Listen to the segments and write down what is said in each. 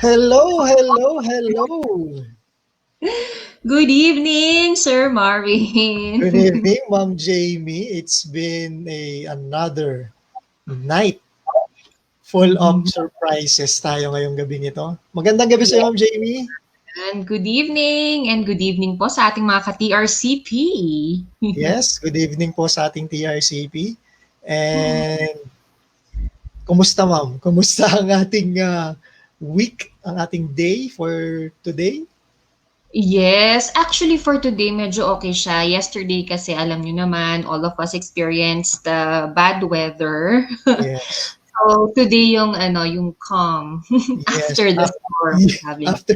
Hello, hello, hello. Good evening, Sir Good Marvin. evening, Ma'am Jamie. It's been another night full of surprises tayo ngayong gabi nito. Magandang gabi sa Yes, Ma'am Jamie. and good evening po sa ating mga ka-TRCP. Yes, good evening po sa ating TRCP. And kumusta Ma'am? Kumusta ang ating week, ang ating day for today? Yes, actually for today medyo okay siya. Yesterday kasi alam niyo naman, all of us experienced bad weather. Yes. So today yung yung calm Yes. after the storm, sabi After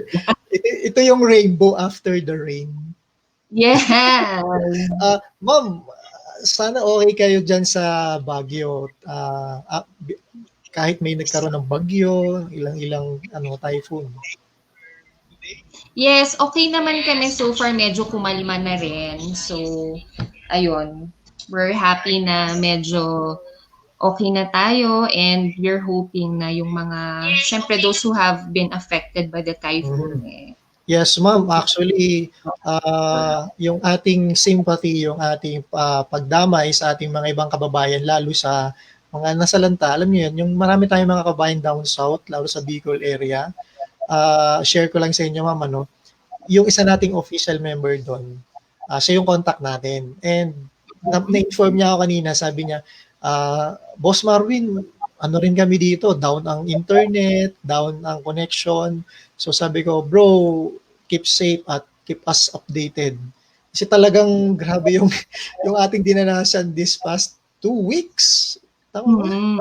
ito yung rainbow after the rain. Yeah. Ma'am, sana okay kayo diyan sa Baguio. Kahit may nagkaroon ng bagyo, ilang-ilang typhoon. Yes, okay naman kami so far. Medyo kumalma na rin. So, ayun. We're happy na medyo okay na tayo and we're hoping na yung mga, syempre those who have been affected by the typhoon, Mhm. Yes, ma'am. hopefully. Actually, yung ating sympathy, yung ating pagdamay sa ating mga ibang kababayan, lalo sa mga nasalanta. Alam niyo yun, yung marami tayong mga kababayan down south, lalo sa Bicol area. Share ko lang sa inyo, ma'am, yung isa nating official member doon, siya yung contact natin. And na-inform niya ako kanina, sabi niya, Boss Marvin, ano rin kami dito, down ang internet, down ang connection. So sabi ko, bro, keep safe at keep us updated. Kasi talagang grabe yung yung ating dinanasan this past 2 weeks. Tama ba? Mm,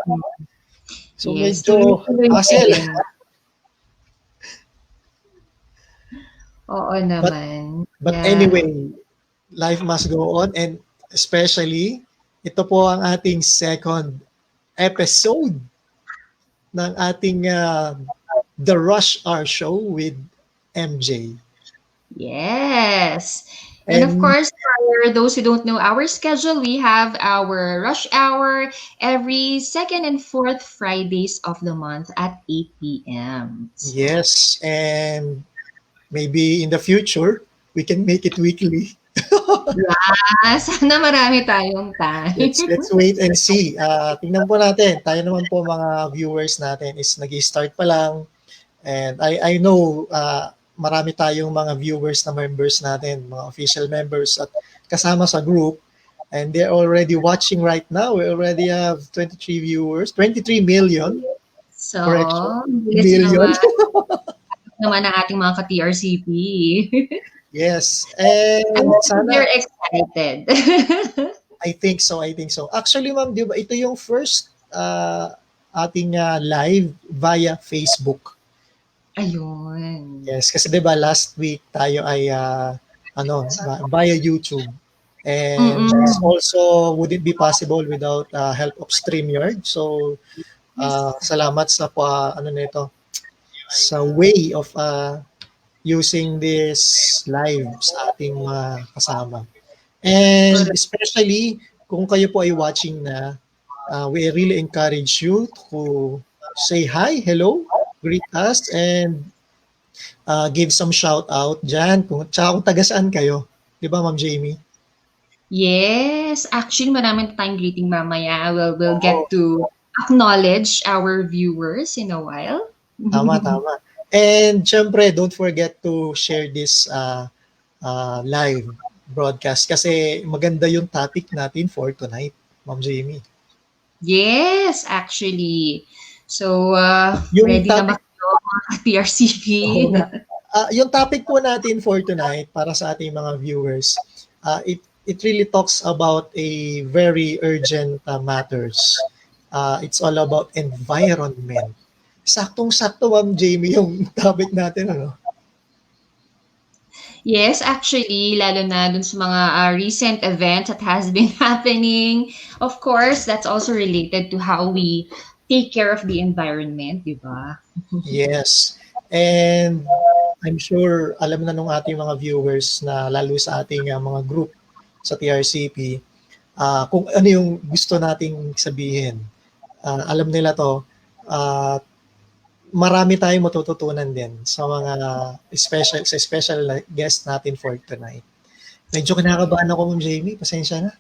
So yes, medyo tuloy-tuloy na hassle. din. Oo But naman. but Yeah. anyway, life must go on, and especially ito po ang ating second episode ng ating The Rush Hour Show with MJ. Yes. And of And course, for those who don't know our schedule, we have our rush hour every second and fourth Fridays of the month at 8 p.m. So, yes, and maybe in the future, we can make it weekly. yeah, sana marami tayong time. Let's wait and see. Tingnan po natin. Tayo naman po mga viewers natin is nag-start pa lang. And I know marami tayong mga viewers na members natin, mga official members at kasama sa group. And they're already watching right now. We already have 23 viewers, 23 million, So, correction, bilis million. naman ang ating mga ka-TRCP. Yes. I'm And also sana, very excited. I think so. Actually, ma'am, di ba, ito yung first ating live via Facebook. Ayun. Yes, kasi 'di ba last week tayo ay via YouTube. And this Mm-mm. also wouldn't be possible without help of StreamYard. So salamat sa nito, sa way of using this live sa ating mga kasama. And Correct. especially kung kayo po ay watching na, we really encourage you to say hi, hello, greet us, and give some shout out dyan. Tsaka kung taga saan kayo. Di ba, Ma'am Jamie? Yes, actually marami tayong greeting mamaya. We'll Oo, get to acknowledge our viewers in a while. tama, tama. And syempre, don't forget to share this live broadcast kasi maganda yung topic natin for tonight, Ma'am Jamie. Yes, actually. So, Yung ready na ba topic, kayo mga ka-TRCP? oo nga. Yung topic po natin for tonight para sa ating mga viewers, it really talks about a very urgent matters. It's all about environment. Saktong-sakto, Ma'am Jamie, yung topic natin, ano? Yes, actually, lalo na dun sa mga recent events that has been happening. Of course, that's also related to how we take care of the environment, di ba? Yes. And I'm sure alam na nung ating mga viewers na lalo sa ating mga group sa TRCP, kung ano yung gusto nating sabihin. Alam nila to. Uh, marami tayong matututunan din sa mga special guest natin for tonight. Medyo kinakabahan ako, Ma'am Jamie. Pasensya na.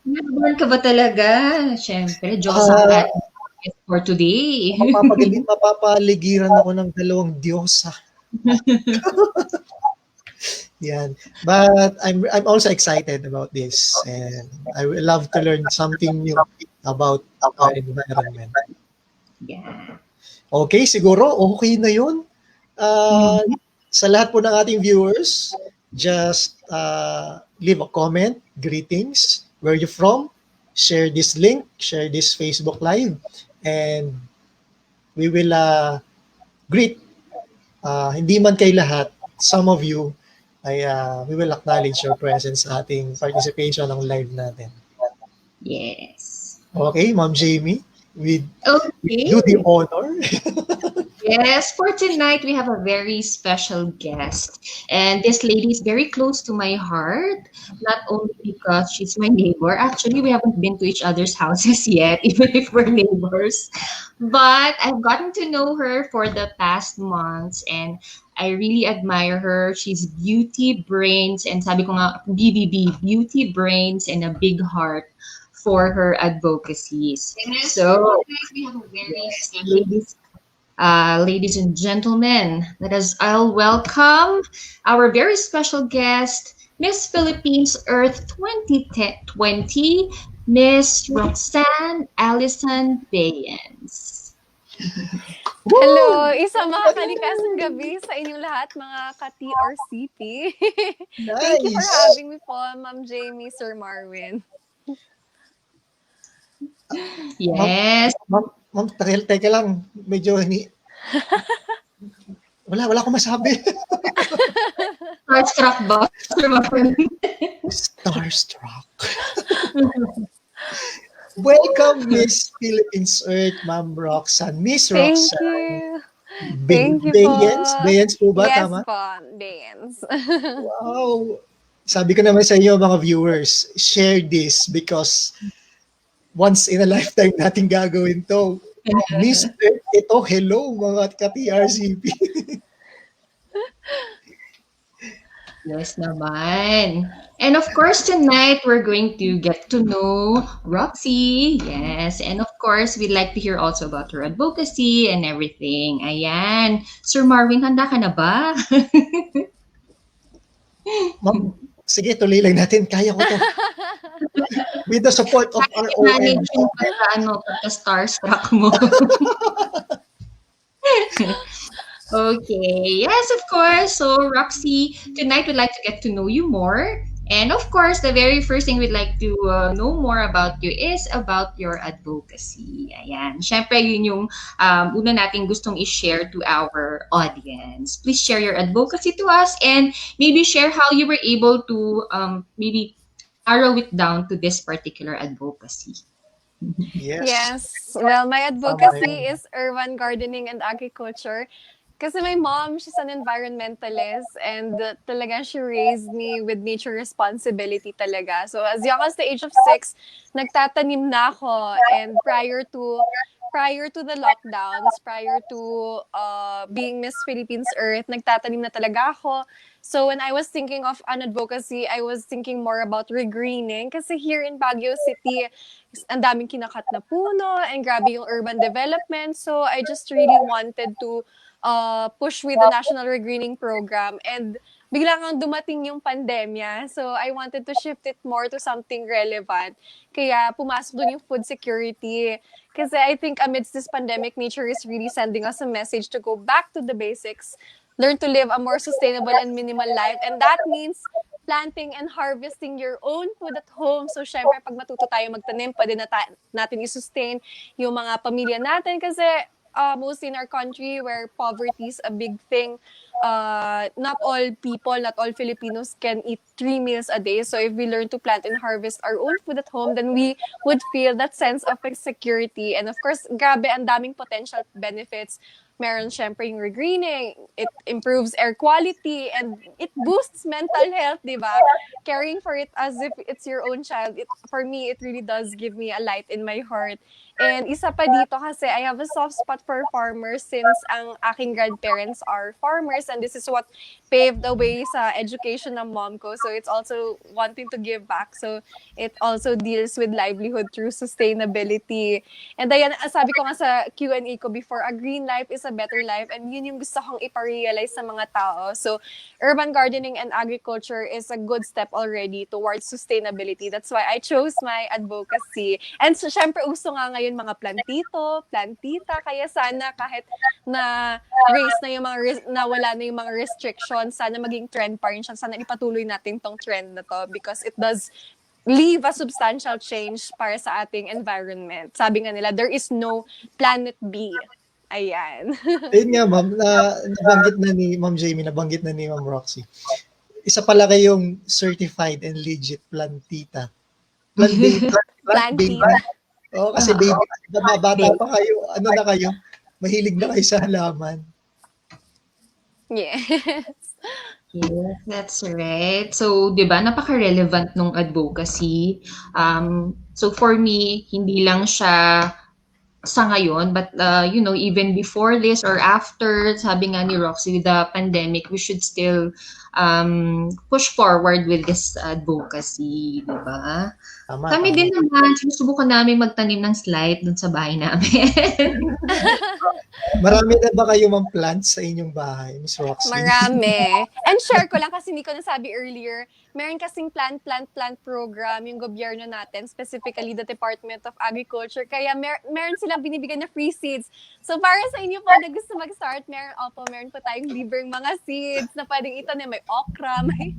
Nakabahan ka ba talaga? Siyempre, Diyos ang Ah, ating guest for today. mapapaligiran ako ng dalawang Diyosa. Yan. But I'm also excited about this, and I would love to learn something new about our environment. Yeah. Okay, siguro okay na 'yun. Uh, sa lahat po ng ating viewers, just leave a comment, greetings, where you from, share this link, share this Facebook Live, and we will greet, hindi man kay lahat, some of you, ay we will acknowledge your presence sa ating participation ng live natin. Yes. Okay, Ma'am Jamie, we Okay. do the honor. Yes, for tonight we have a very special guest. And this lady is very close to my heart, not only because she's my neighbor. Actually, we haven't been to each other's houses yet, even if we're neighbors. But I've gotten to know her for the past months and I really admire her. She's beauty, brains, and sabi ko nga, BBB, beauty, brains, and a big heart for her advocacies. So, we have a very ladies and gentlemen, let us all welcome our very special guest, Miss Philippines Earth 2020, Miss Roxanne Allison Baeyens. Hello! Isang mga kalikasang gabi sa inyong lahat, mga ka-TRCP. Nice. Thank you for having me po, Ma'am Jamie, Sir Marvin. Yes. Ma'am, teka lang. Medyo wala akong masabi. Starstruck ba? Sir Marvin? Starstruck. Welcome, Miss Philippines Earth, Ma'am Roxanne. Miss Roxanne. Thank you. Thank you po. Baeyens po ba? Yes Tama? po, Baeyens. Wow. Sabi ko naman sa inyo, mga viewers, share this because once in a lifetime natin gagawin to. Miss Earth, ito, hello mga ka-TRCP. Yes naman. And of course, tonight we're going to get to know Roxy. Yes. And of course, we'd like to hear also about her advocacy and everything. Ayan. Sir Marvin, handa ka na ba? Ma'am, sige, tuloy lang natin. Kaya ko to. With the support of our OM. Manage yung pagka-starstruck mo. Okay. Yes, of course. So, Roxy, tonight we'd like to get to know you more. And of course, the very first thing we'd like to know more about you is about your advocacy. Ayan. Syempre, yun yung una natin gustong i-share to our audience. Please share your advocacy to us and maybe share how you were able to maybe narrow it down to this particular advocacy. Yes. Well, my advocacy is urban gardening and agriculture. Kasi my mom, she's an environmentalist and talaga she raised me with nature responsibility talaga. So as young as the age of 6, nagtatanim na ako, and prior to the lockdowns, prior to being Miss Philippines Earth, nagtatanim na talaga ako. So when I was thinking of an advocacy, I was thinking more about regreening kasi here in Baguio City, ang daming kinakat na puno and grabe yung urban development. So I just really wanted to push with the National Regreening Program, and bigla kang dumating yung pandemya. So I wanted to shift it more to something relevant. Kaya pumasok dun yung food security. Kasi I think amidst this pandemic, nature is really sending us a message to go back to the basics, learn to live a more sustainable and minimal life. And that means planting and harvesting your own food at home. So, syempre, pag matuto tayo magtanim, pwede natin i-sustain yung mga pamilya natin. Kasi mostly in our country where poverty is a big thing, not all people, not all Filipinos can eat 3 meals a day. So if we learn to plant and harvest our own food at home, then we would feel that sense of security. And of course, grabe, ang daming potential benefits. Meron syempre yung regreening, it improves air quality, and it boosts mental health, di ba? Caring for it as if it's your own child, for me, it really does give me a light in my heart. And isa pa dito kasi I have a soft spot for farmers since ang aking grandparents are farmers and this is what paved the way sa education ng mom ko. So it's also wanting to give back. So it also deals with livelihood through sustainability. And ayan, sabi ko nga sa Q&A ko before, a green life is a better life and yun yung gusto kong iparealize sa mga tao. So urban gardening and agriculture is a good step already towards sustainability. That's why I chose my advocacy. And so, syempre, uso nga ngayon mga plantito, plantita, kaya sana kahit na race na yung na wala na yung mga restrictions, sana maging trend pa rin siya. Sana ipatuloy natin tong trend na to because it does leave a substantial change para sa ating environment. Sabi nga nila, there is no planet B. Ayan. Ayun nga, ma'am, nabanggit na ni Ma'am Jamie, nabanggit na ni Ma'am Roxy. Isa pala kayong certified and legit plantita. Plantita. Oo, kasi baby, bata pa kayo, ano na kayo, mahilig na kayo sa halaman. Yes. Yes, that's right. So, 'di ba, napaka-relevant nung advocacy. So for me, hindi lang siya sa ngayon, but even before this or after, sabi nga ni Roxy, with the pandemic, we should still push forward with this advocacy, di ba? Kami din naman, sinusubukan namin magtanim ng slide dun sa bahay namin. Marami na ba kayo mang plants sa inyong bahay, Miss Roxy? Marami. And share ko lang kasi hindi ko nasabi earlier, meron kasing plant program yung gobyerno natin, specifically the Department of Agriculture. Kaya meron silang binibigyan na free seeds. So para sa inyo po na gusto mag-start, meron po tayong libreng mga seeds na pwedeng itanim. May okra, may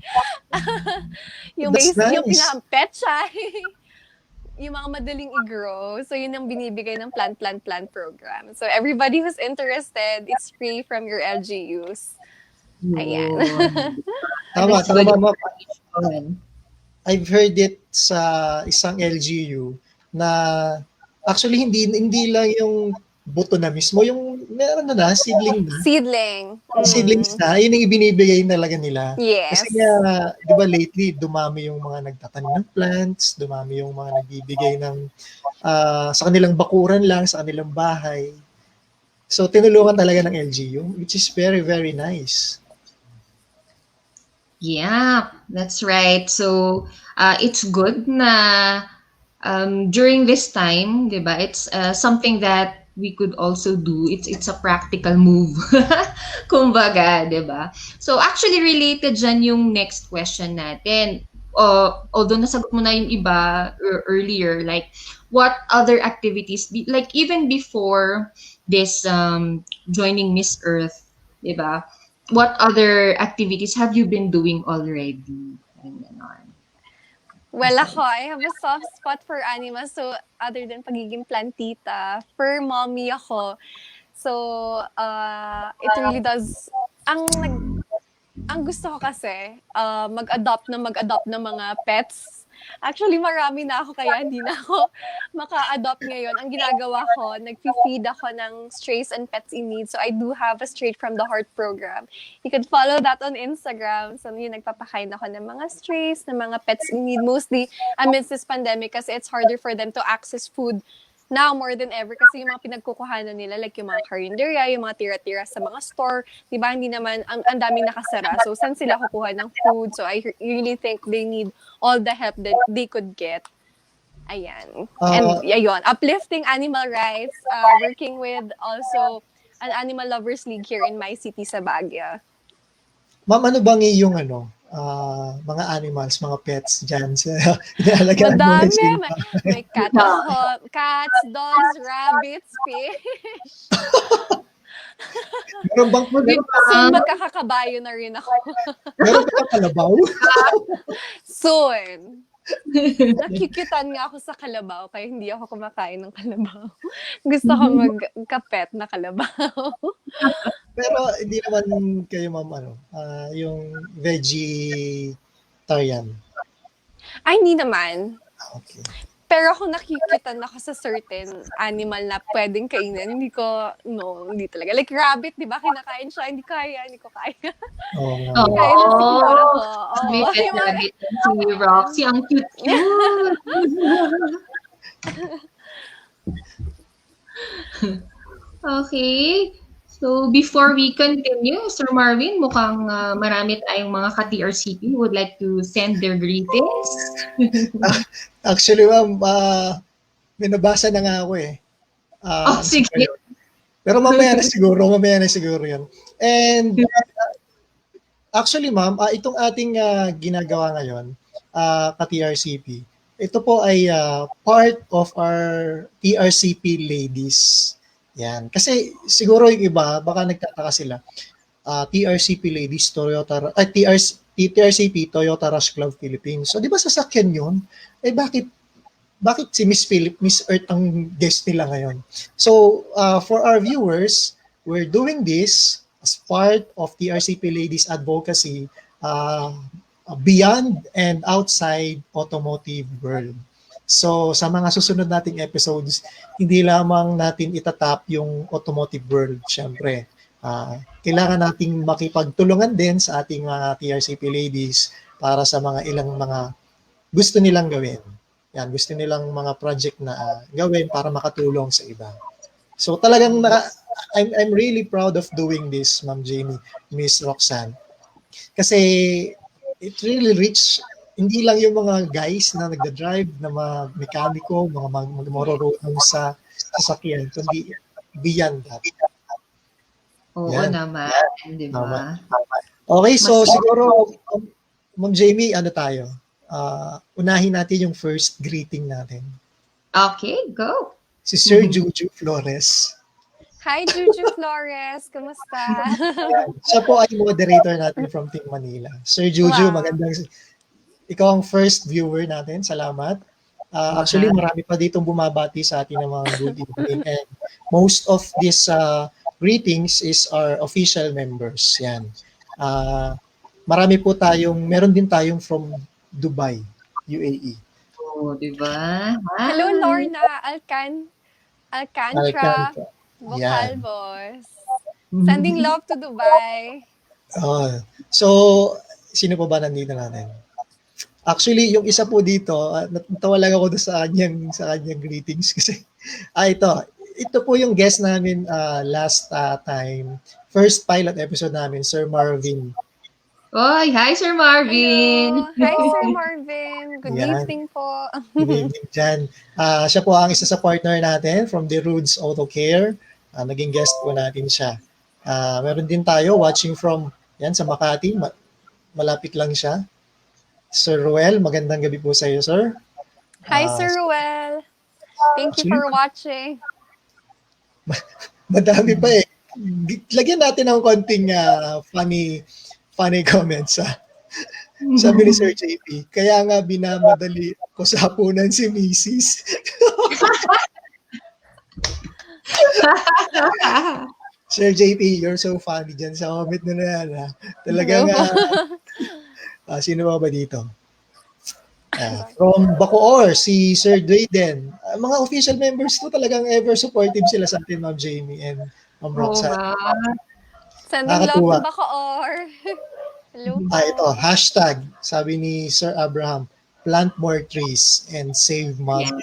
yung pinaka-petchay. Yung mga madaling i-grow. So, yun ang binibigay ng plant program. So, everybody who's interested, it's free from your LGUs. Ayan. Tama. I've heard it sa isang LGU na actually hindi lang yung buto na mismo, yung meron na seedling na. Seedlings na, yun yung ibinibigay talaga nila. Yes. Kasi nga, di ba lately, dumami yung mga nagtatanim ng plants, dumami yung mga nagbibigay ng sa kanilang bakuran lang, sa kanilang bahay. So, tinulungan talaga ng LGU, which is very, very nice. Yeah, that's right. So, it's good na during this time, di ba, it's something that we could also do. It's a practical move. Kumbaga, 'di ba? So actually related dyan yung next question natin. Although nasagot mo na yung iba earlier, like what other activities, like even before this joining Miss Earth, 'di ba? What other activities have you been doing already? Well, ako, I have a soft spot for animals. So, other than pagiging plantita, fur mommy ako. So, it really does, ang gusto ko kasi, mag-adopt ng mga pets. Actually, marami na ako kaya hindi na ako maka-adopt ngayon. Ang ginagawa ko, nag-feed ako ng strays and pets in need. So, I do have a Straight from the Heart program. You can follow that on Instagram. So, yun, nagpapakain ako ng mga strays, ng mga pets in need. Mostly, amidst this pandemic kasi it's harder for them to access food now more than ever kasi yung mga pinagkukuhanan nila, like yung mga karinderya, yung mga tira-tira sa mga store, di ba, hindi naman, ang daming nakasara. So, saan sila kukuha ng food? So, I really think they need all the help that they could get. Ayan. And ayun, uplifting animal rights, working with also an Animal Lovers League here in my city sa Baguio. Ma'am, ano bang iyong mga animals, mga pets dyan? Inaalagaan mo na sila. May cats, dogs, rabbits, fish. Meron bang Soon magkakakabayo na rin ako. Meron bang kalabaw? Soon. Nakikitan nga ako sa kalabaw kaya hindi ako kumakain ng kalabaw. Gusto ko magka-pet na kalabaw. Pero hindi naman kayo, ma'am, yung vegetarian? Ay, hindi naman. Okay. Pero kung nakikitan ako sa certain animal na pwedeng kainin, hindi talaga. Like rabbit, di ba? Kinakain siya, hindi ko kaya. Kaya na siguro ko. May pet rabbit si Roxy, ang cute. Okay. So before we continue, Sir Marvin, mukhang marami tayong mga ka-TRCP who would like to send their greetings. Actually, ma'am, may nabasa na nga ako eh. Oh, Isa pa sige. yun. Pero mamaya na siguro yun. And actually, ma'am, itong ating ginagawa ngayon, ka-TRCP, ito po ay part of our TRCP ladies. Yan. Kasi siguro yung iba, baka nagtataka sila. TRCP ladies, TRCP, Toyota Rush Club Philippines. So, di ba sasakyan yun? Eh, bakit si Miss Earth ang guest nila ngayon? So, for our viewers, we're doing this as part of TRCP Ladies Advocacy beyond and outside automotive world. So, sa mga susunod nating episodes, hindi lamang natin itatap yung automotive world, syempre. Kailangan nating makipagtulungan din sa ating mga TRCP ladies para sa mga ilang mga gusto nilang gawin. Yan, gusto nilang mga project na gawin para makatulong sa iba. So talagang I'm really proud of doing this, Ma'am Jamie, Miss Roxanne. Kasi it really reach hindi lang yung mga guys na nagda-drive, na mga mekaniko, mga marurunong sa sasakyan, kundi beyond that. Oo Yan. naman, di ba? Okay, so siguro, Ma'am Jamie, ano tayo? Unahin natin yung first greeting natin. Okay, go. Si Sir Juju Flores. Hi, Juju Flores. Kumusta? Siya po ay moderator natin from Team Manila. Sir Juju, ikaw ang first viewer natin. Salamat. Actually, marami pa ditong bumabati sa atin ng mga good evening. And most of these greetings is our official members. Yan. Meron din tayong from Dubai, UAE. Oh, di ba? Hello, Lorna Alcantra. Vocalbos. Sending love to Dubai. So, sino pa ba nandito natin? Actually, yung isa po dito, natawa lang ako sa kanyang greetings kasi ito po yung guest namin last time, first pilot episode namin, Sir Marvin. Oy, hi Sir Marvin. Hello. Hi Sir Marvin. Good evening po. Good evening dyan. Siya po ang isa sa partner natin from the Roods Auto Care. Naging guest po natin siya. Meron din tayo watching from sa Makati. Malapit lang siya. Sir Ruel, magandang gabi po sa iyo, sir. Hi, Sir Ruel. Thank you for watching. Madami pa eh. Lagyan natin ng konting funny comments. Sabi ni Sir JP, kaya nga binamadali ko sa hapunan si Mrs. Sir JP, you're so funny dyan sa comment na yan. Talagang, sino ba dito? From Bacoor, si Sir Dwayden. Mga official members to talagang ever supportive sila sa atin, Ma'am Jamie and Ma'am Roxanne. Sending love to Bacoor. Hello po. Ito, hashtag, sabi ni Sir Abraham, plant more trees and save Mother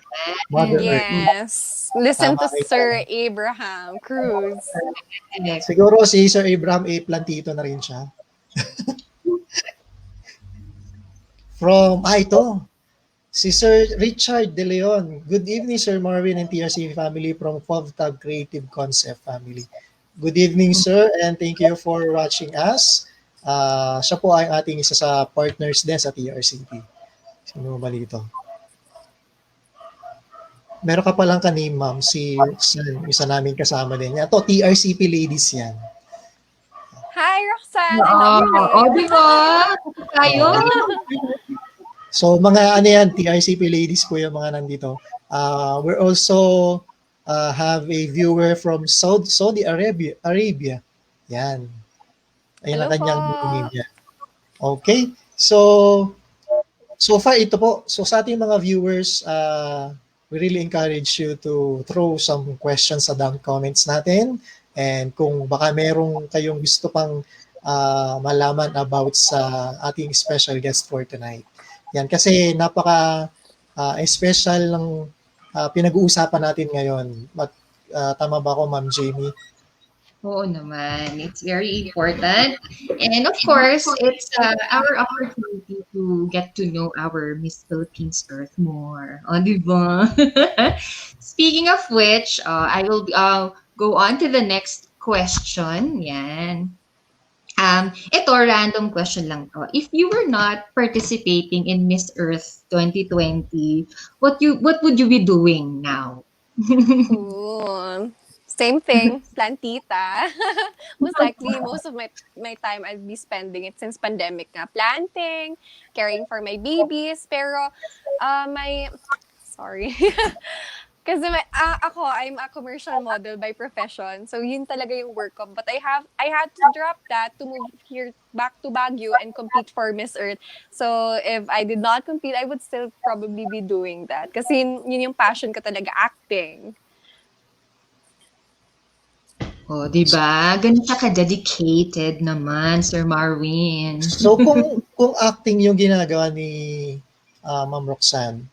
Earth. Yes. Listen to Sir Abraham Cruz. Siguro si Sir Abraham plantito na rin siya. From, ito, si Sir Richard De Leon. Good evening, Sir Marvin and TRC family from FovTab Creative Concept family. Good evening, sir, and thank you for watching us. Siya po ay ating isa sa partners din sa TRCP. Sino ba dito? Meron ka palang ka-name, ma'am, si Roxanne, isa namin kasama din. Ito, TRCP ladies yan. Hi, Roxanne. I love you. Di ba? Tayo. So, mga TRCP ladies po yung mga nandito. We're also have a viewer from Saudi Arabia. Yan. Ayan ang kanyang name niya. Okay. So far ito po. So sa ating mga viewers, we really encourage you to throw some questions sa down comments natin. And kung baka merong kayong gusto pang malaman about sa ating special guest for tonight. Yan, kasi napaka special ng pinag-uusapan natin ngayon. Tama ba ako, Ma'am Jamie? Oo naman. It's very important. And of course, it's our opportunity to get to know our Miss Philippines Earth more. O, di ba? Speaking of which, I will go on to the next question. Yan. Ito, random question lang to. If you were not participating in Miss Earth 2020, what would you be doing now? Ooh. Same thing, plantita. Most likely, most of my time I'd be spending it since pandemic nga. Planting, caring for my babies. Pero, sorry. Kasi I'm a commercial model by profession. So, yun talaga yung work ko. But I had to drop that to move here back to Baguio and compete for Miss Earth. So, if I did not compete, I would still probably be doing that. Kasi yun yung passion ko talaga, acting. O, di ba? Ganun siya ka-dedicated naman, Sir Marvin. So kung acting yung ginagawa ni Ma'am Roxanne,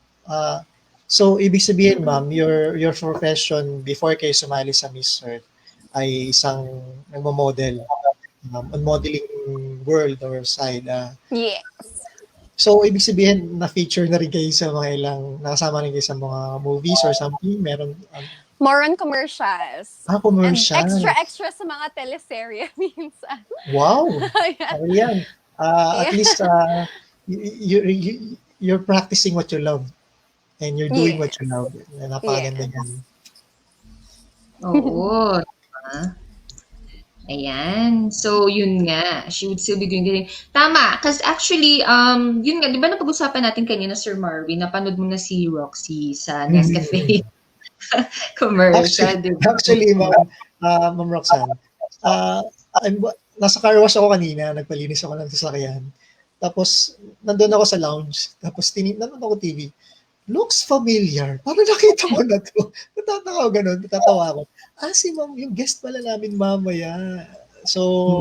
so ibig sabihin, Ma'am, your profession before kayo sumali sa Miss Earth ay isang nagmo-model, on modeling world or side. Yes. So ibig sabihin na-feature na rin kayo sa mga ilang, nakasama rin kayo sa mga movies or something? Meron? More on commercials. Commercial. And extra sa mga teleserye minsan. Wow! Yeah. Ayan. At Yeah. least you're practicing what you love and you're doing what you love. Napakaganda Yes. yan. Oo. Diba? Ayan. So, yun nga. She would still be doing ganyan. Tama. Kasi actually, yun nga, di ba napag-usapan natin kanina, Sir Marvin, napanood mo na si Roxy sa Nescafe commercial. Actually, Ma'am Roxanne, nasa car wash ako kanina, nagpalinis ako ng sasakyan. Tapos, nandun ako sa lounge. Tapos, nanonood ako TV. Looks familiar. Parang nakita ko na to. Natataka ako ganun. Natatawa ako. Si Ma'am, yung guest pala namin mamaya. So,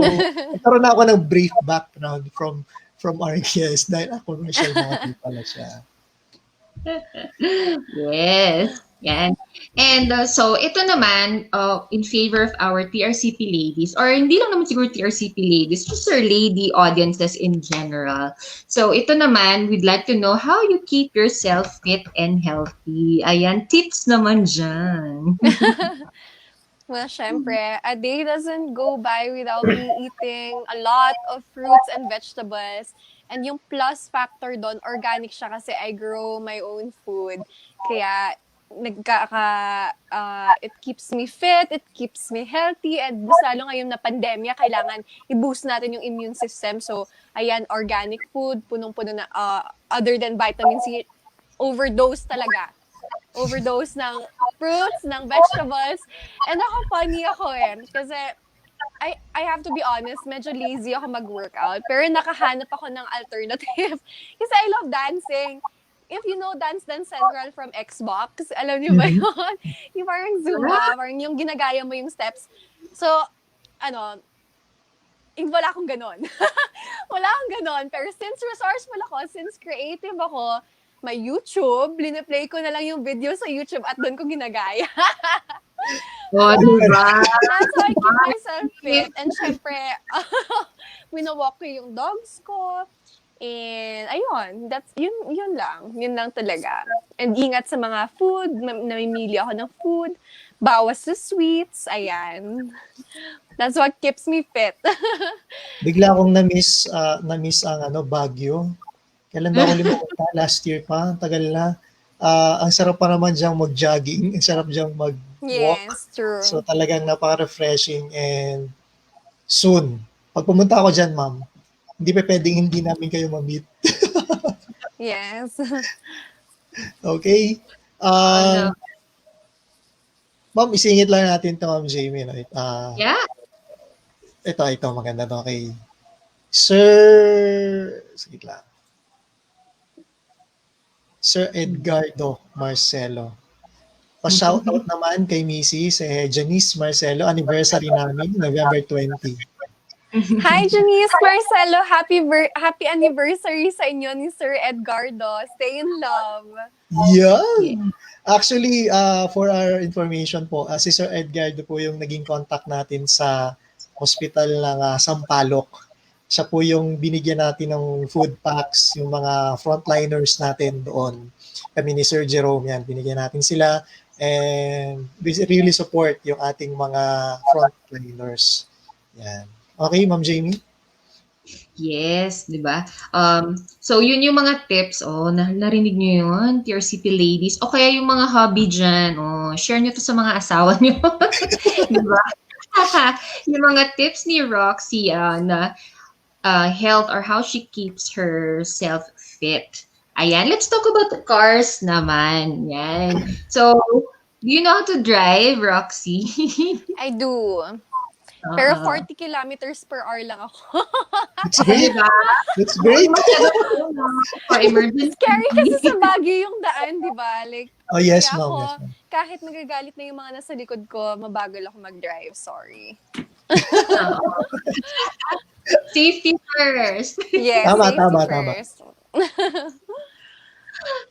nagkaroon na ako ng brief background from our guest dahil commercial model pala siya. Yes. Yan. And so, ito naman, in favor of our TRCP ladies, or hindi lang naman siguro TRCP ladies, just our lady audiences in general. So, ito naman, we'd like to know how you keep yourself fit and healthy. Ayan, tips naman dyan. Well, syempre, a day doesn't go by without me eating a lot of fruits and vegetables. And yung plus factor doon, organic siya kasi I grow my own food. Kaya, it keeps me fit, it keeps me healthy, and mas lalo ngayon na pandemya, kailangan i-boost natin yung immune system. So, ayan, organic food, punong-puno na, other than vitamin C, overdose talaga. Overdose ng fruits, ng vegetables. And funny ako kasi I have to be honest, medyo lazy ako mag-workout. Pero nakahanap ako ng alternative. Kasi I love dancing. If you know Dance Central from Xbox, alam niyo ba yun? Yung parang Zumba, parang yung ginagaya mo yung steps. So, wala akong ganon. Wala akong ganon. Pero since resourceful ako, since creative ako, may YouTube, play ko na lang yung video sa YouTube at doon ko ginagaya. Diba? That's how I keep myself fit. And syempre, winawalk ko yung dogs ko. And ayun, yun lang. Yun lang talaga. And ingat sa mga food, namimili ako ng food, bawas sa sweets, ayan. That's what keeps me fit. Bigla akong na-miss ang Baguio. Kailan ba ako limunta? Last year pa, tagal na. Ang sarap pa naman diyang mag-jogging, ang sarap diyang mag-walk. Yes, true. So talagang napaka-refreshing and soon, pag pumunta ako dyan, ma'am, hindi pa pwedeng hindi namin kayo ma-meet. Yes. Okay? Ma'am, isingit lang natin ito, Ma'am Jamie. No? Yeah. Ito, maganda to. Okay. Sige lang. Sir Edgardo Marcelo. Pa-shoutout naman kay Mrs. Janice Marcelo, anniversary namin, November 20. Hi, Janice Marcelo. Happy anniversary sa inyo ni Sir Edgardo. Stay in love. Yeah. Yan. Actually, for our information po, si Sir Edgardo po yung naging contact natin sa hospital ng Sampaloc. Siya po yung binigyan natin ng food packs, yung mga frontliners natin doon. Kami ni Sir Jerome yan, binigyan natin sila and we really support yung ating mga frontliners. Yan. Okay, Ma'am Jamie? Yes, di ba? So yun yung mga tips, narinig nyo yun, Dear City Ladies. O kaya yung mga hobby dyan, share nyo to sa mga asawa nyo. Di ba? Yung mga tips ni Roxy na health or how she keeps herself fit. Ayan, let's talk about the cars naman. Yan. So, do you know how to drive, Roxy? I do. Pero 40 kilometers per hour lang ako. That's great. Diba? That's great. For emergency. Scary kasi sa Baguio yung daan, di ba? Like, Oh, yes, kaya ma'am. ako, Yes, ma'am. kahit nagagalit na yung mga nasa likod ko, mabagal ako mag-drive. Sorry. Safety first. Yes, Tama, safety tama, tama. first.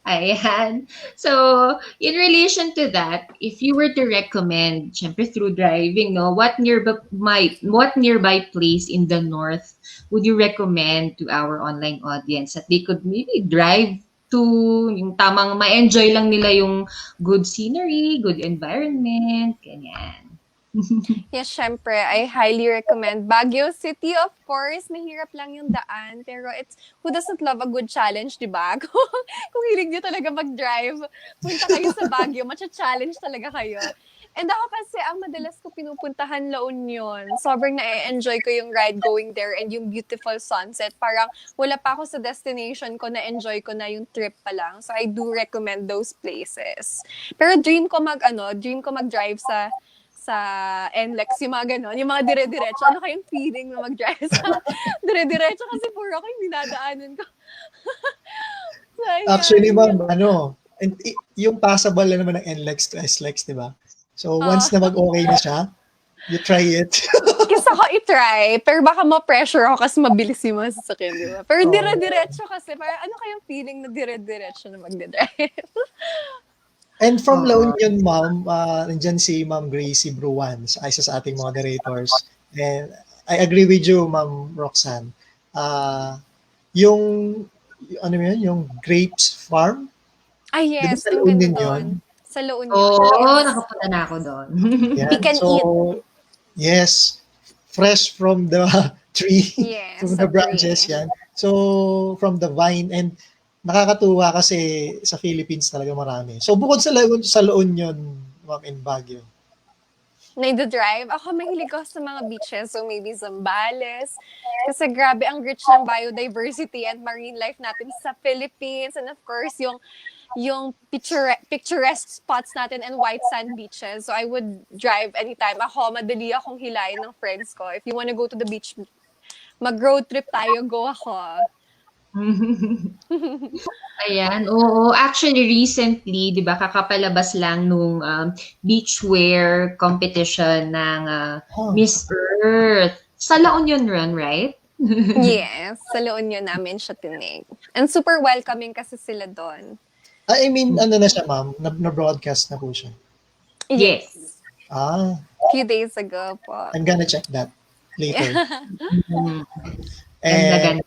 Ayan. So, in relation to that, if you were to recommend, syempre through driving, no, what nearby place in the north would you recommend to our online audience that they could maybe drive to, yung tamang ma-enjoy lang nila yung good scenery, good environment, ganyan. Yes, syempre, I highly recommend Baguio City, of course. Mahirap lang yung daan, pero who doesn't love a good challenge, di ba? Kung hilig nyo talaga mag-drive, punta kayo sa Baguio, matcha-challenge talaga kayo. And ako kasi, ang madalas ko pinupuntahan La Union. Sobrang na-enjoy ko yung ride going there and yung beautiful sunset. Parang wala pa ako sa destination ko, na-enjoy ko na yung trip pa lang. So I do recommend those places. Pero dream ko mag-drive sa NLEX, yung mga ganon, yung mga dire-diretso. Ano kayong feeling na mag-drive sa dire-diretso? Kasi puro ako yung dinadaanan ko. So, Actually, ma'am, yung passable na naman ng NLEX to SLEX, di ba? So, once na mag-okay na siya, you try it. Gusto ko i-try, pero baka ma-pressure ako kasi mabilis yung mga sasakyan, di ba? Pero dire-diretso kasi, parang ano kayong feeling na dire-diretso na mag-drive? And from La Union, ma'am, nandyan si Ma'am Gracie Bruan, isa sa ating moderators. And I agree with you, Ma'am Roxanne. Yung, ano yun, yung Grapes Farm, Ay, di ba yes, sa La ang ganda Union doon. yun? Sa La Union, Oo, yes. nakapunta na ako doon. Yan. You can So, eat. yes, fresh from the tree, Yes, from sa the branches, tree. yan. So, from the vine, and nakakatuwa kasi sa Philippines talaga marami. So, bukod sa La Union, ma'am, in Baguio. Drive. Ako mahilig ko sa mga beaches. So maybe Zambales. Kasi grabe ang rich ng biodiversity and marine life natin sa Philippines. And of course, yung picturesque spots natin and white sand beaches. So I would drive anytime. Ako, madali akong hilayin ng friends ko. If you wanna go to the beach, mag-road trip tayo, go ako. Ayan, oo. Actually, recently, di ba, kakapalabas lang nung beachwear competition ng Miss Earth. Sa La Union Run, right? Yes, sa La Union namin siya tinig. And super welcoming kasi sila doon. I mean, ano na siya, ma'am? Na-broadcast na po siya. Yes. Few days ago po. I'm gonna check that later. Ganda.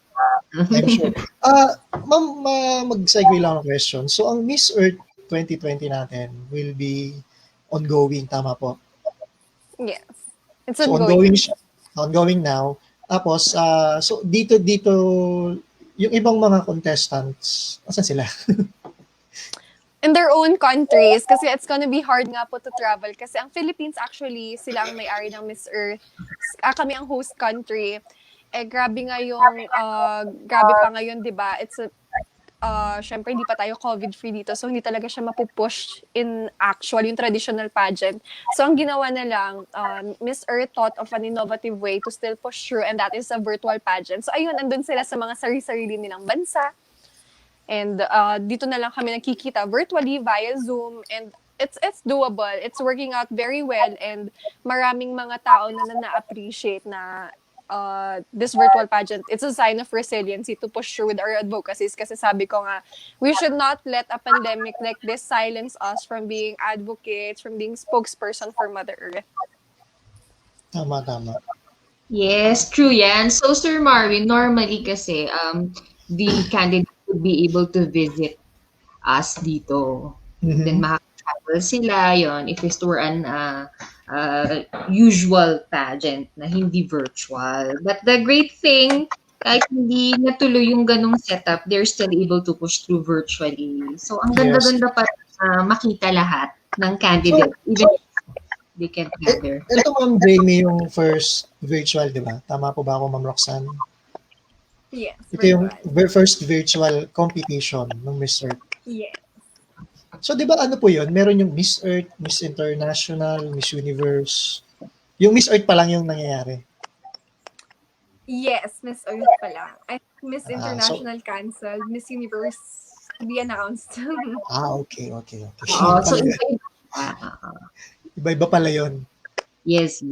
I'm sure. Ma'am, mag-segue lang ang question. So, ang Miss Earth 2020 natin will be ongoing, tama po? Yes. It's so, ongoing. Ongoing now. Tapos, so dito, yung ibang mga contestants, asan sila? In their own countries, kasi it's gonna be hard nga po to travel. Kasi ang Philippines actually, sila ang may-ari ng Miss Earth. Kami ang host country. Grabe pa ngayon, di ba? It's syempre hindi pa tayo COVID-free dito, so hindi talaga siya mapupush in actual, yung traditional pageant. So ang ginawa na lang, Miss Earth thought of an innovative way to still push through, and that is a virtual pageant. So ayun, andun sila sa mga sarili-sarili nilang bansa. And dito na lang kami nakikita virtually via Zoom, and it's doable. It's working out very well, and maraming mga tao na na-appreciate na this virtual pageant, it's a sign of resiliency to push through with our advocacies. Kasi sabi ko nga, we should not let a pandemic like this silence us from being advocates, from being spokesperson for Mother Earth. Tama. Yes, true yan. So, Sir Marvin, normally kasi, the candidate would be able to visit us dito. Then, makaka-travel sila, yon if it's were an usual pageant na hindi virtual. But the great thing, kahit hindi natuloy yung ganong setup, they're still able to push through virtually. So, ang ganda-ganda pa makita lahat ng candidate, even if they can't gather. Ito, Ma'am Jamie, yung first virtual, di ba? Tama po ba ako, Ma'am Roxanne? Yes. Ito yung first virtual competition ng Miss Earth. Yes. So, di ba ano po yun? Meron yung Miss Earth, Miss International, Miss Universe. Yung Miss Earth pa lang yung nangyayari. Yes, Miss Earth pa lang. Miss International canceled. Miss Universe to be announced. Okay. So, Iba-iba pala yun. Yes.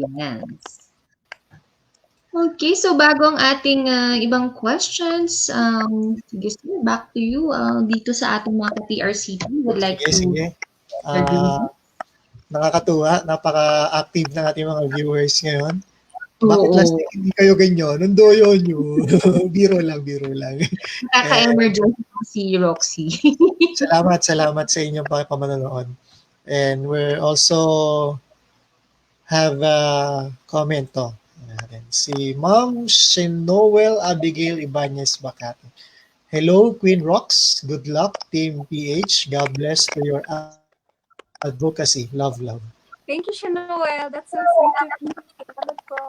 Okay, so bago ang ating ibang questions, sige, back to you. Dito sa ating mga ka-TRCP, would like to... Sige. Nakakatuwa. Napaka-active ng ating mga viewers ngayon. Bakit last week hindi kayo ganyan? Nandoyo nyo. Biro lang. Nakaka-emergency si Roxy. Salamat sa inyong pamanonood. And we're also have a comment to. Si Ma'am Shenoel Abigail Ibanez Bacate. Hello, Queen Rox. Good luck, Team PH. God bless to your advocacy. Love. Thank you, Shenoel. That's so sweet of you. Salamat po.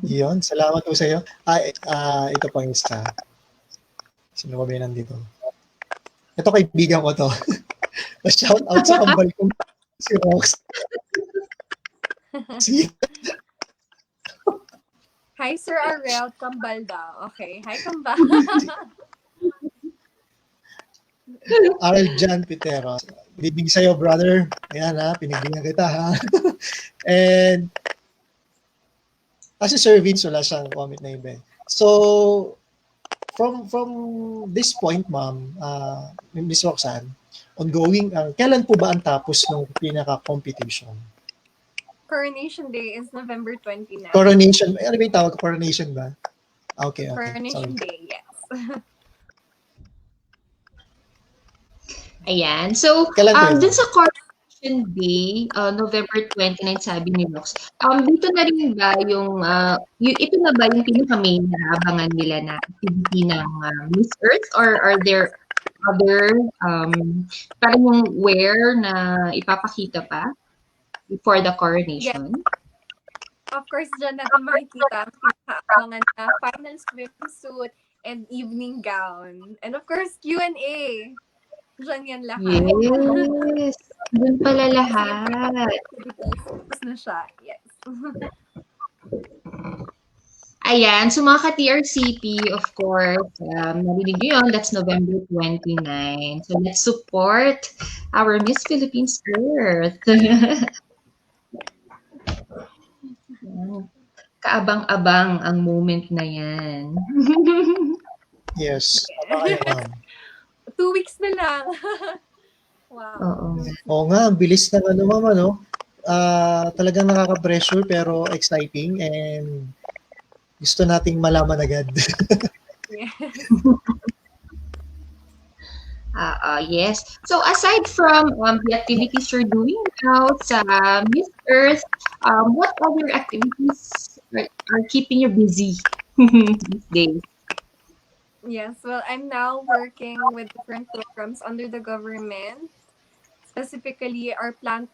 Yun, salamat po sa iyo. Ito pang isa. Sino ba nandito? Ito kaibigan ko to. Shout out sa kambal ko si Rox. Hi, Sir Arel. Kambal daw. Okay. Hi, Kambal. Arel Jan Pitero. Bibig sa'yo, brother. Ayan ha, pinigbigyan kita ha. And kasi Sir Vince, wala siyang comment na iba. So, from this point, ma'am, Miss Roxanne, ongoing, kailan po ba ang tapos ng pinaka-competition? Coronation Day is November 29. Coronation, ano ba yung tawag? Coronation ba? Okay. Coronation Sorry. Day, yes. Ayan. So, dun sa Coronation Day, November 29, sabi ni Rox, dito na rin ba yung, ito na ba yung pinaka-main na abangan nila na activity ng Miss Earth? Or are there other, parang yung wear na ipapakita pa before the coronation? Yes. Of course, dyan natin makikita ang pinaka-abangan na final swimsuit and evening gown. And of course, Q&A. Diyan yan lahat. Yes. Doon pala lahat. Tapos na siya. Yes. Ayan. So mga ka-TRCP, of course, narinig nyo yun, that's November 29. So let's support our Miss Philippines Earth. Kaabang-abang ang moment na yan. Yes. Kayo, ma'am. 2 weeks na lang. Wow. Oo nga, ang bilis ng ma'am, talagang nakaka-pressure pero exciting and gusto nating malaman agad. Yes. Yes. So aside from the activities you're doing now sa Miss Earth, what other activities are keeping you busy these days? Yes, well, I'm now working with different programs under the government. Specifically, our plant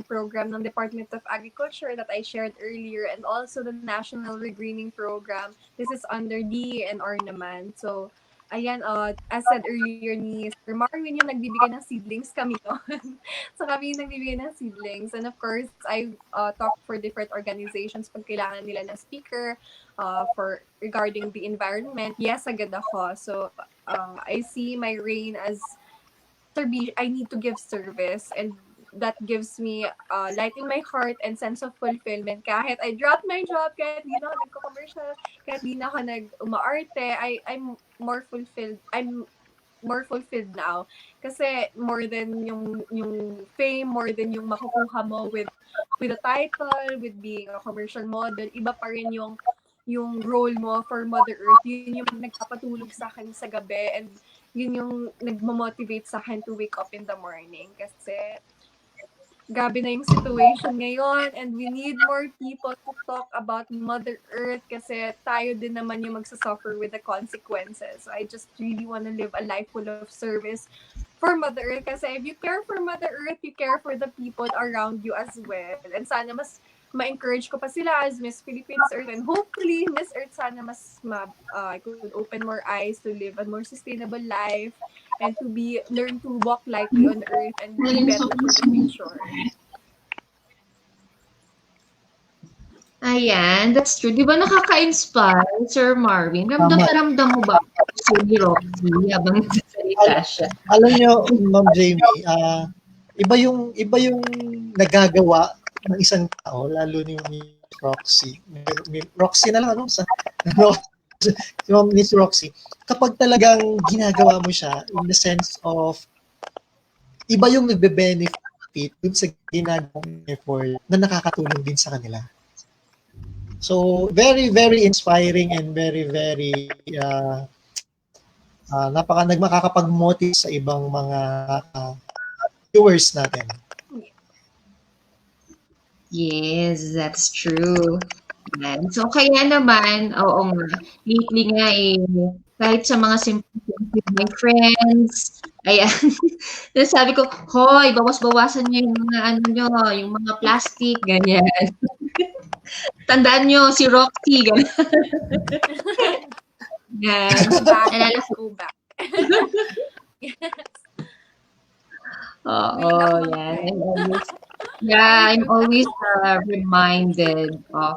program ng Department of Agriculture that I shared earlier, and also the National Regreening Program. This is under DENR naman. So, ayan, as said earlier ni Sir Marvin, yung nagbibigay ng seedlings kami noon. So, kami yung nagbibigay ng seedlings. And of course, I talk for different organizations pag kailangan nila ng speaker for regarding the environment. Yes, agad ako. So, I see my reign as I need to give service and that gives me light in my heart and sense of fulfillment. Kahit I dropped my job, kahit di na ako nagko-commercial, kahit di na ako nag-umaarte, I'm more fulfilled. I'm more fulfilled now. Kasi more than yung fame, more than yung makukuha mo with a title, with being a commercial model, iba pa rin yung role mo for Mother Earth. Yun yung nagpapatulog sa akin sa gabi, and yun yung nagmo-motivate sa akin to wake up in the morning. Kasi gabi na yung situation ngayon, and we need more people to talk about Mother Earth kasi tayo din naman yung magsasuffer with the consequences. So I just really want to live a life full of service for Mother Earth kasi if you care for Mother Earth, you care for the people around you as well. And sana mas ma-encourage ko pa sila as Miss Philippines Earth, and hopefully Miss Earth sana mas I could open more eyes to live a more sustainable life and to learn to walk lightly on Earth and be better for the future. Ayan, that's true. Di ba nakaka-inspire, Sir Marvin? Ramdam mo ba si Roxy habang nagsasalita siya? Alam nyo, Ma'am Jamie, iba yung nagagawa ng isang tao, lalo ni Miss Roxy. Roxy na lang, ano? Si Miss Roxy. Kapag talagang ginagawa mo siya in the sense of iba yung nagbe-benefit dun sa ginagawang effort na nakakatulong din sa kanila. So, very, very inspiring and very, very makakapag-motive sa ibang mga viewers natin. Yes, that's true. Yan. So, kaya naman, oo nga, lately nga kahit sa mga simple with my friends, ayan, sabi ko, hoy, bawas-bawasan nyo yung mga yung mga plastic, ganyan. Tandaan nyo, si Roxy, ganyan. Yan. Go back. Oo, yan. I'm always reminded of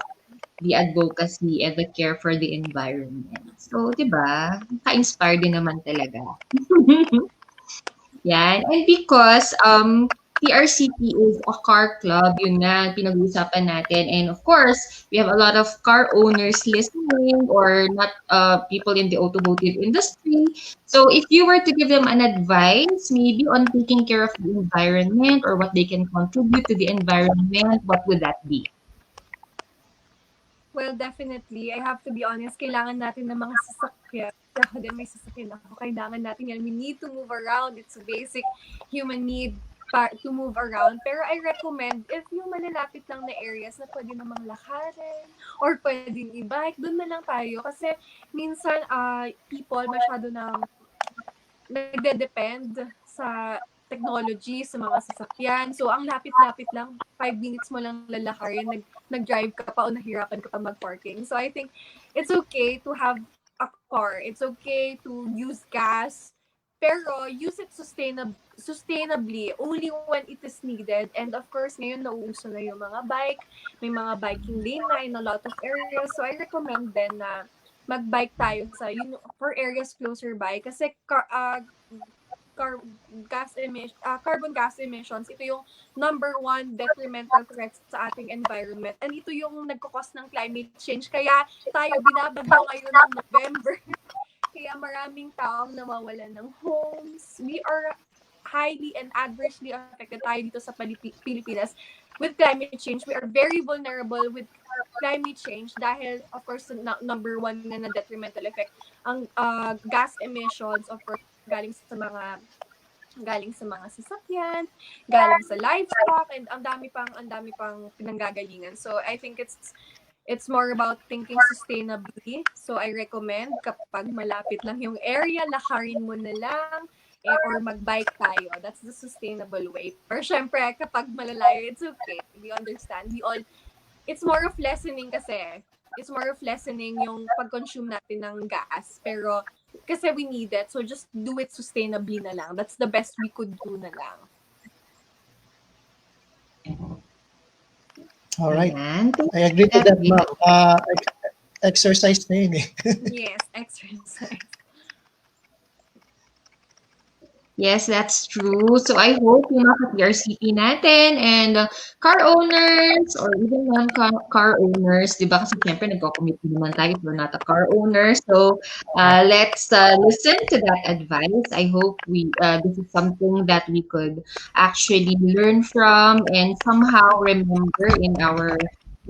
the advocacy and the care for the environment. So, di ba? Ka-inspire din naman talaga. Yan. And because PRCP is a car club, yun nga, pinag-uusapan natin. And of course, we have a lot of car owners listening or not people in the automotive industry. So if you were to give them an advice, maybe on taking care of the environment or what they can contribute to the environment, what would that be? Well, definitely. I have to be honest, kailangan natin ng mga sasakyan. Ako din may sasakyan ako. Kailangan natin yan. We need to move around. It's a basic human need to move around. Pero I recommend, if yung malalapit lang na areas na pwede namang lakarin or pwedeng e-bike, doon na lang tayo. Kasi minsan, people masyado nang nagde-depend sa technology, sa mga sasakyan. So, ang lapit-lapit lang, 5 minutes mo lang lalakarin, nag-drive ka pa o nahirapan ka pa mag-parking. So, I think it's okay to have a car. It's okay to use gas. Pero, use it sustainably only when it is needed. And of course, ngayon nauuso na yung mga bike. May mga biking lane na in a lot of areas. So, I recommend din na mag-bike tayo for areas closer by. Kasi carbon gas emissions, ito yung number 1 detrimental threat sa ating environment. And ito yung nagkakos ng climate change. Kaya tayo binabagyo ngayon ng November. Kaya maraming taong nawawalan ng homes. We are highly and adversely affected tayo dito sa Pilipinas with climate change. We are very vulnerable with climate change dahil, of course, number 1 na detrimental effect, ang gas emissions, of course, galing sa mga sasakyan, galing sa livestock, and ang dami pang pinanggagalingan. So I think it's more about thinking sustainably. So I recommend kapag malapit lang yung area, lakarin mo na lang or mag-bike tayo. That's the sustainable way. Or syempre, kapag malalayo, it's okay. We understand. It's more of lessening kasi. It's more of lessening yung pag-consume natin ng gas. Pero kasi we need it. So just do it sustainably na lang. That's the best we could do na lang. Alright. I agree to that, ma'am. Exercise na yun eh. Yes, exercise. Yes, that's true. So I hope yung mga ka-PRCP natin and car owners or even non-car owners, di ba? Kasi siyempre nagko-commute din naman tayo if we're not a car owner. So let's listen to that advice. I hope this is something that we could actually learn from and somehow remember in our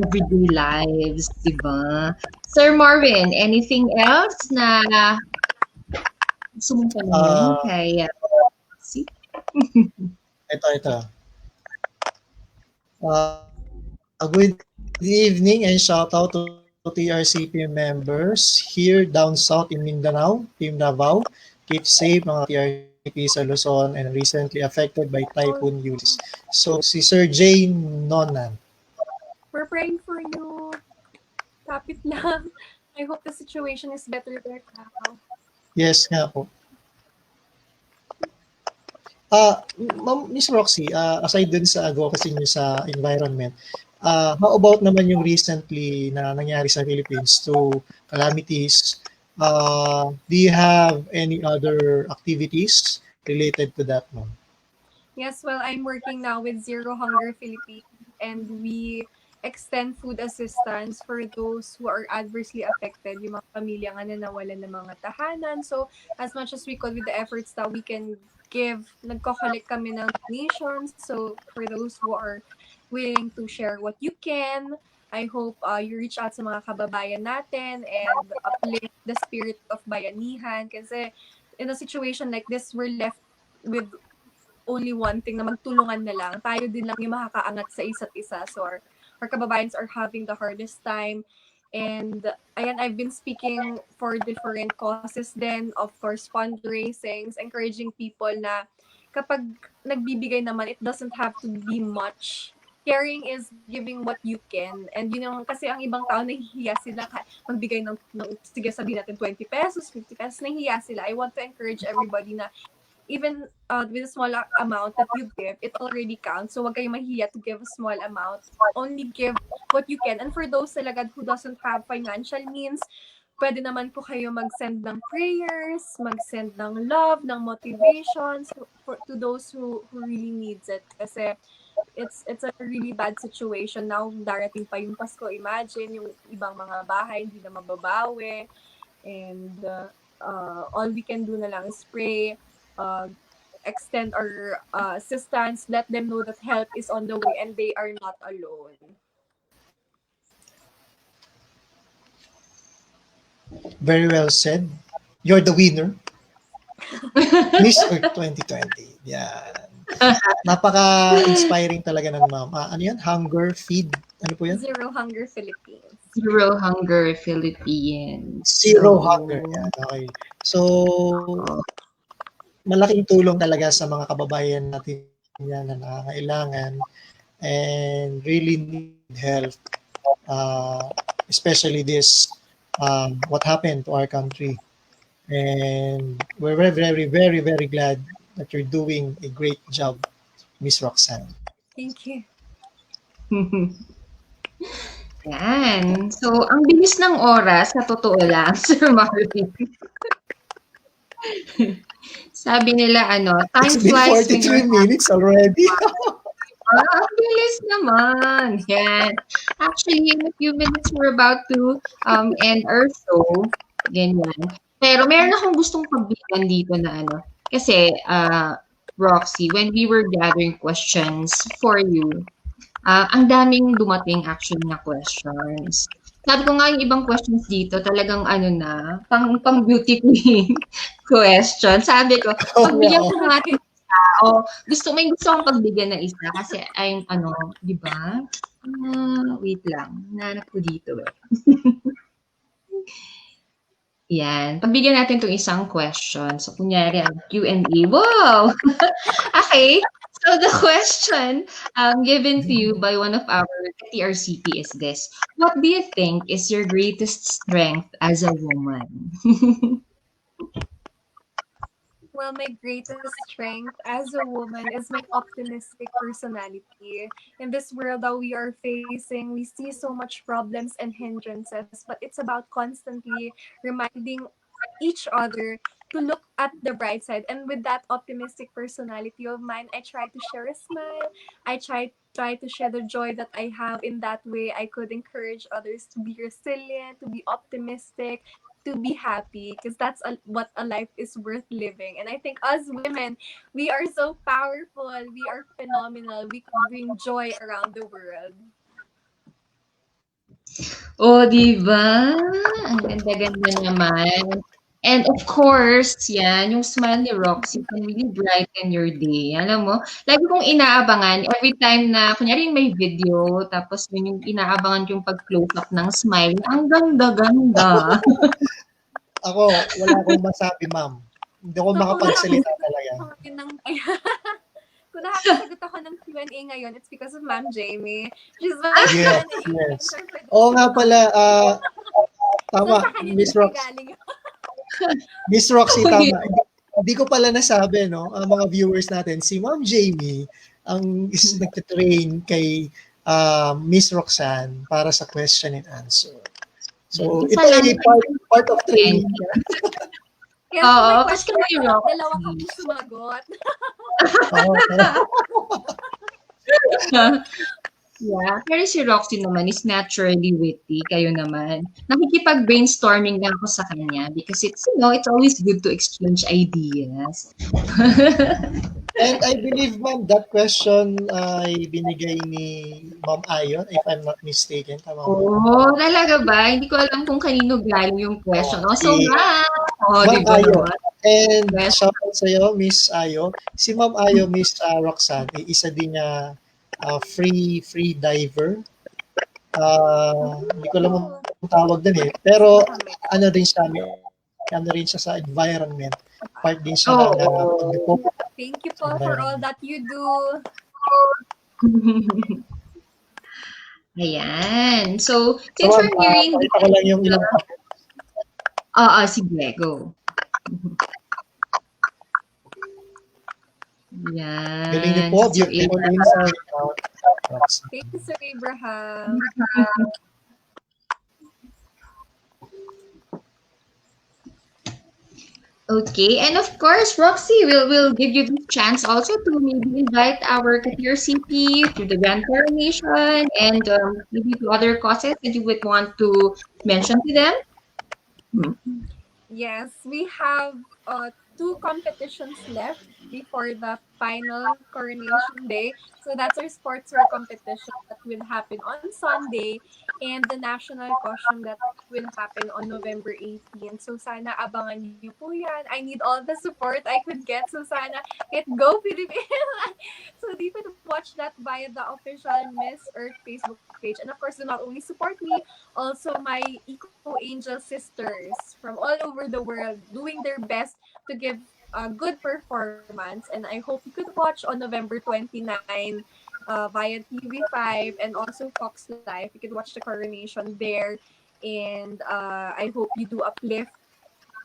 everyday lives, di ba? Sir Marvin, anything else na gusto mong tanungin Ah, kay si ito. Good evening and shout out to TRCP members here down south in Mindanao, Team Davao. Keep safe mga TRCP sa Luzon and recently affected by Oh, Typhoon Eunice. So si Sir Jay Nonan. we're praying for you. Kapit lang. I hope the situation is better there now. Yes nga po. Miss Roxy, aside dun sa advocacy niyo sa environment, how about naman yung recently na nangyari sa Philippines to calamities? Do you have any other activities related to that, ma'am? Yes, well, I'm working now with Zero Hunger Philippines, and we extend food assistance for those who are adversely affected, yung mga pamilya nga na nawalan ng mga tahanan. So, as much as we could with the efforts that we can give, nagko-collect kami ng donations. So, for those who are willing to share what you can, I hope you reach out sa mga kababayan natin and uplift the spirit of bayanihan. Kasi in a situation like this, we're left with only one thing na magtulungan na lang. Tayo din lang yung makakaangat sa isa't isa. So our kababayans are having the hardest time. And ayan, I've been speaking for different causes then, of course, fundraisings, encouraging people na kapag nagbibigay naman, it doesn't have to be much. Caring is giving what you can. And yun yung, kasi ang ibang tao nahihiya sila magbigay ng, sige sabihin natin 20 pesos, 50 pesos, nahihiya sila. I want to encourage everybody na even with a small amount that you give, it already counts. So wag kayong mahiya to give a small amount. Only give what you can. And for those talaga who doesn't have financial means, pwede naman po kayo mag-send ng prayers, mag-send ng love, ng motivations to those who really needs it. Kasi it's a really bad situation now. Darating pa yung Pasko. Imagine, yung ibang mga bahay hindi na mababawi. And all we can do na lang is pray, uh, extend our assistance, let them know that help is on the way and they are not alone. Very well said. You're the winner. Miss Earth 2020. Yan. Napaka-inspiring talaga ng ma'am. Ano yan? Hunger, feed. Ano po yan? Zero Hunger Philippines. Zero Hunger Philippines. Zero hunger. Yan. Okay. So, malaking tulong talaga sa mga kababayan natin yan na nangangailangan and really need help, especially this, what happened to our country. And we're very, very, very, very glad that you're doing a great job, Miss Roxanne. Thank you. Yan. So, ang bilis ng oras, sa totoo lang, Sir Marvin. Sabi nila, time It's been flies when 43 you're minutes already. ang bilis naman. Yan. Actually, in a few minutes, we're about to end our show. Ganyan. Pero meron akong gustong pagbigan dito na Kasi, Roxy, when we were gathering questions for you, ang daming dumating actually na questions. Sabi ko nga yung ibang questions dito, talagang pang beauty queen question. Sabi ko, Oh, pagbigyan wow. ko nga may gusto akong pagbigyan na isa kasi ay di ba? Wait lang. Nanap ko dito eh. Yan. Pagbigyan natin itong isang question. So, kunyari, Q&A. Wow! Okay. So, the question given to you by one of our TRCP is this. What do you think is your greatest strength as a woman? Well, my greatest strength as a woman is my optimistic personality. In this world that we are facing, we see so much problems and hindrances, but it's about constantly reminding each other to look at the bright side. And with that optimistic personality of mine, I try to share a smile. I try to share the joy that I have. In that way, I could encourage others to be resilient, to be optimistic, to be happy, because that's what a life is worth living. And I think us women, we are so powerful. We are phenomenal. We could bring joy around the world. Oh, di ba? Ang ganda-ganda naman. And of course, yan, yung smile ni Roxy can really brighten your day. Alam mo, lagi kong inaabangan every time na, kunyari may video, tapos yun yung inaabangan yung pag-close up ng smile. Ang ganda-ganda. Ako, wala akong masabi, ma'am. Hindi ako makapagsalita talaga. Kung nakakasagot ako ng Q&A ngayon, it's because of Ma'am Jamie. She's my Yes, yes. Oo nga pala, tama, Miss Roxy. Miss Roxy, tama. Hindi ko pala nasabi, no, ang mga viewers natin, si Ma'am Jamie ang nagtitrain kay Miss Roxanne para sa question and answer. So, ito ay part of training. Oo, kasi kami Roxy. Dalawa kami sumagot. Yeah, pero si Roxy naman is naturally witty. Kayo naman. Nakikipag-brainstorming lang ako sa kanya because it's, it's always good to exchange ideas. And I believe, ma'am, that question ay binigay ni Ma'am Ayon, if I'm not mistaken. Tama ba? Oh, talaga ba? Hindi ko alam kung kanino galing yung question. So, Ma'am Ayon. And shout out sa'yo, Miss Ayo. Si Ma'am Ayo, Miss Roxanne, ay isa din niya free diver. Hindi ko alam ang tawag din eh. Pero ano rin siya sa environment. Part din siya Thank you po for all that you do. Ayan. So, since we're hearing... Pakita ko lang yung ilang sige, go. Yan. Galing niyo po, beautiful insight. Thank you, Sir Abraham. Okay, and of course, Roxy will give you the chance also to maybe invite our Katir CP to the Grand Coronation and maybe to other causes that you would want to mention to them. Yes, we have 2 competitions left before the final coronation day. So that's our sportswear competition that will happen on Sunday and the national costume that will happen on November 18. So sana abangan niyo po yan. I need all the support I could get. So sana go Philippines! So you could watch that via the official Miss Earth Facebook page. And of course, do not only support me, also my Eco Angel sisters from all over the world doing their best to give a good performance, and I hope you could watch on November 29 via TV5 and also Fox Live. You could watch the coronation there, and I hope you do uplift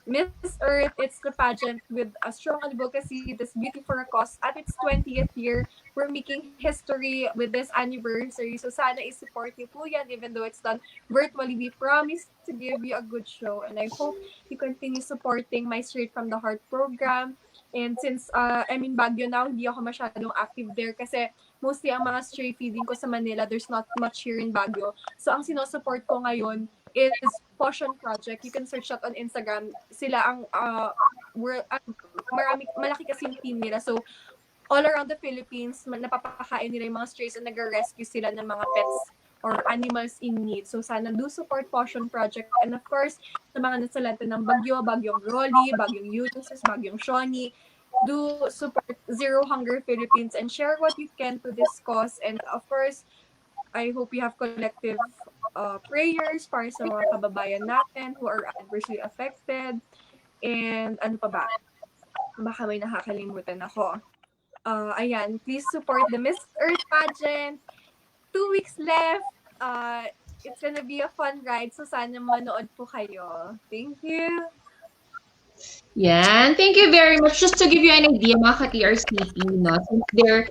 Miss Earth. It's the pageant with a strong advocacy, this beauty for a cause at its 20th year. We're making history with this anniversary. So sana i-support niyo po yan even though it's done virtually. We promise to give you a good show, and I hope you continue supporting my Straight from the Heart program. And since I'm in Baguio now, hindi ako masyadong active there kasi mostly ang mga stray feeding ko sa Manila, there's not much here in Baguio. So ang sinusupport ko ngayon is Potion Project. You can search that on Instagram. Sila ang malaki kasi yung team nila. So all around the Philippines, napapakain nila yung mga strays and nag-rescue sila ng mga pets or animals in need. So sana do support Potion Project. And of course, sa mga nasalanta ng Bagyo, Bagyong Rolly, Bagyong Ulysses, Bagyong Shawnee, do support Zero Hunger Philippines and share what you can to this cause. And of course, I hope you have collective prayers para sa mga kababayan natin who are adversely affected. And ano pa ba? Baka may nakakalimutan ako. Ayan, please support the Miss Earth pageant. 2 weeks left. It's gonna be a fun ride. So sana manood po kayo. Thank you. Yeah, thank you very much. Just to give you an idea, mga ka-TRCP, since they're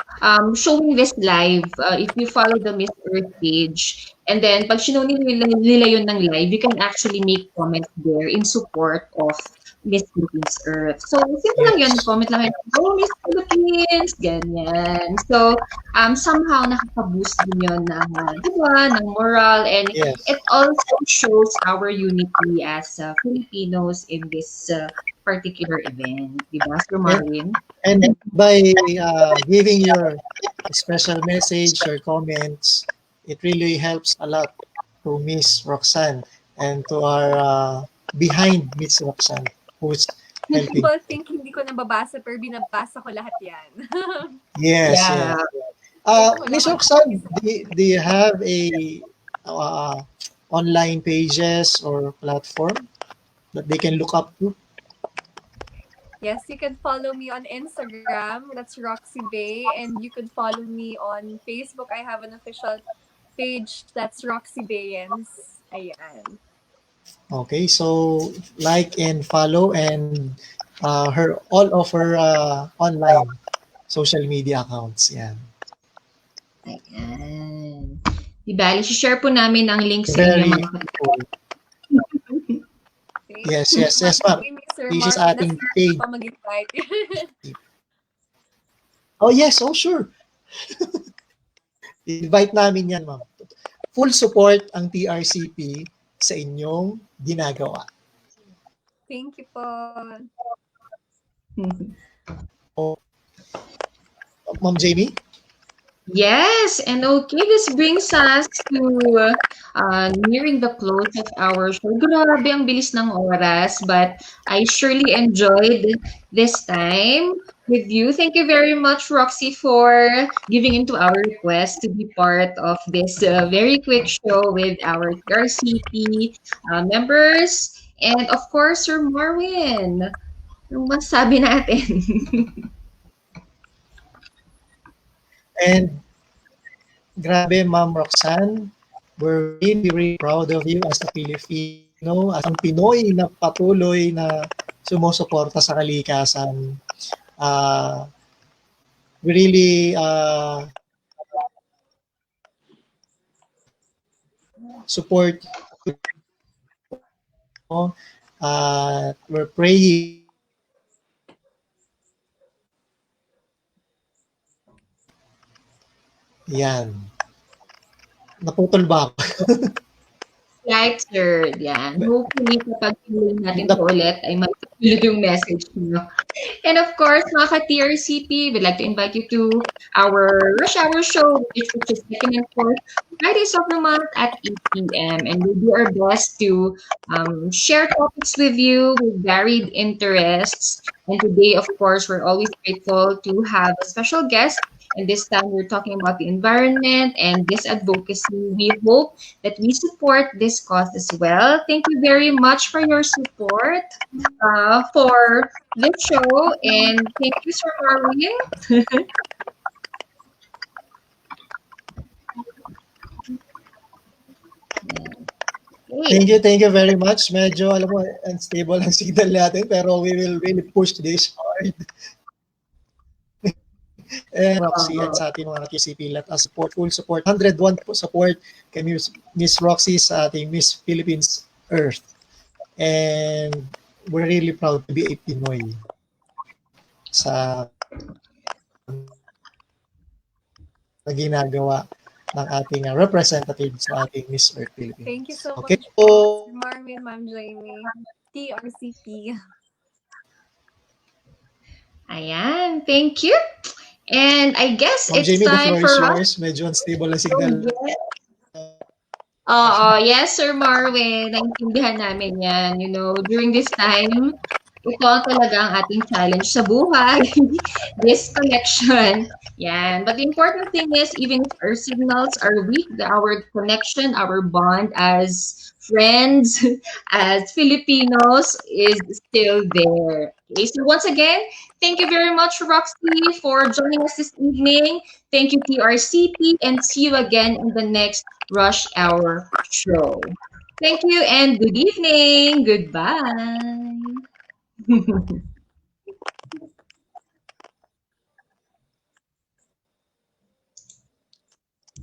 showing this live, if you follow the Miss Earth page, and then pag sinow nila yun ng live, you can actually make comments there in support of Miss Philippines Earth. So, simple lang yun. Yes. Comment lang kayo, oh, Miss Philippines, ganyan. So, somehow nakaka-boost din yun ng, di ba, ng moral, and Yes. it also shows our unity as Filipinos in this particular event. Di ba, Sir And, Marvin? and by giving your special message, your comments, it really helps a lot to Miss Roxanne and to our behind Miss Roxanne who's helping. People think hindi ko nababasa pero binabasa ko lahat yan. Yes, Yeah. yes. Ito ko Miss lahat. Roxanne, do you have a uh, online pages or platform that they can look up to? Yes, you can follow me on Instagram. That's Roxy Bay. And you could follow me on Facebook. I have an official page. That's Roxy Baeyens. Ayan. Okay, so like and follow and her all of her online social media accounts. Yan. Ayan. Di bali, share po namin ang link sa inyo, Very mga kapatid. cool. Yes, yes, yes, ma'am. Sir This is Marvin, ating page. pa mag-invite. Oh yes, oh sure. Invite namin yan, ma'am. Full support ang TRCP sa inyong ginagawa. Thank you po. Ma'am Jamie? Yes, and okay, this brings us to nearing the close of our show. Grabe, ang bilis ng oras, but I surely enjoyed this time with you. Thank you very much, Roxy, for giving into our request to be part of this very quick show with our TRCP members. And of course, Sir Marwin, yung masabi natin. And grabe, Ma'am Roxanne, we're really, really proud of you as a Filipino, as ang Pinoy na patuloy na sumusuporta sa kalikasan. We really support you. We're praying. Yan. Naputol ba ako? Right, sir. Yan. Hopefully, kapag tuloy natin ito ulit, ay matulog yung message niyo. And of course, mga ka-TRCP, we'd like to invite you to our Rush Hour show, which is second and fourth Fridays of the month at 8 p.m. And we'll do our best to share topics with you with varied interests. And today, of course, we're always grateful to have a special guest. And this time, we're talking about the environment and this advocacy. We hope that we support this cause as well. Thank you very much for your support for this show. And thank you, Sir Marvin. Thank you very much. Medyo, alam mo, unstable ang signal natin, pero we will really push this hard. And Roxy at sa ating mga TCP, let us support, full support, 101 po support kay Miss Roxy sa ating Miss Philippines Earth. And we're really proud to be a Pinoy sa na ginagawa ng ating representative sa ating Miss Earth Philippines. Thank you so Okay much, po. Marvin, Ma'am Jamie, TRCP. Ayan, thank you. And I guess Ma'am it's Jamie, the time floor for is us. yours. Medyo unstable ang signal. Yes, Sir Marvin, naintindihan namin yan. You know, during this time, ito talaga ang ating challenge sa buhay, disconnection. Yan. But the important thing is, even if our signals are weak, our connection, our bond as friends, as Filipinos is still there. Okay, so once again, thank you very much, Roxy, for joining us this evening. Thank you, TRCP, and see you again in the next Rush Hour show. Thank you and good evening. Goodbye.